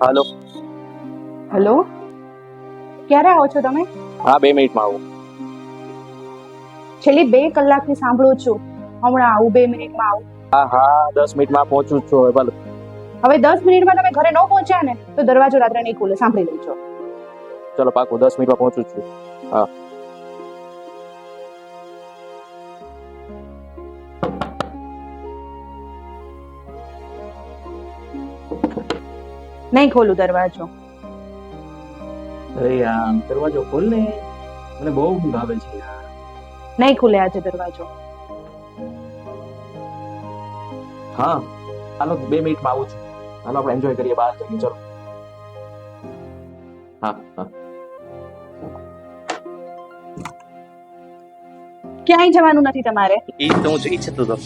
હાલો. Hello, ક્યારે આવો છો તમે? હા, 2 મિનિટમાં આવું. છેલ્લી 2 કલાકથી સાંભળું છું, હમણાં આવું, 2 મિનિટમાં આવું. હા હા, 10 મિનિટમાં પહોંચું જ છું. હવે ભલે. હવે 10 મિનિટમાં તમે ઘરે ન પહોંચ્યા ને તો દરવાજો રાત્રે નહીં ખુલે, સાંભળી લેજો. ચલો પાકું, 10 મિનિટમાં પહોંચું જ છું. હા. નહીં ખોલું દરવાજો. અરે યાર, દરવાજો ખોલ ને. મને બહુ ઊંઘ આવે છે યાર. નહીં ખુલે આજે દરવાજો. હા, હાલો 2 મિનિટમાં આવું છું. હાલો આપણે એન્જોય કરીએ, બહાર જઈએ. ચલો. હા હા. ક્યાંય જવાનું નથી તમારે. ઈ તો હું ઈચ્છતો હતો.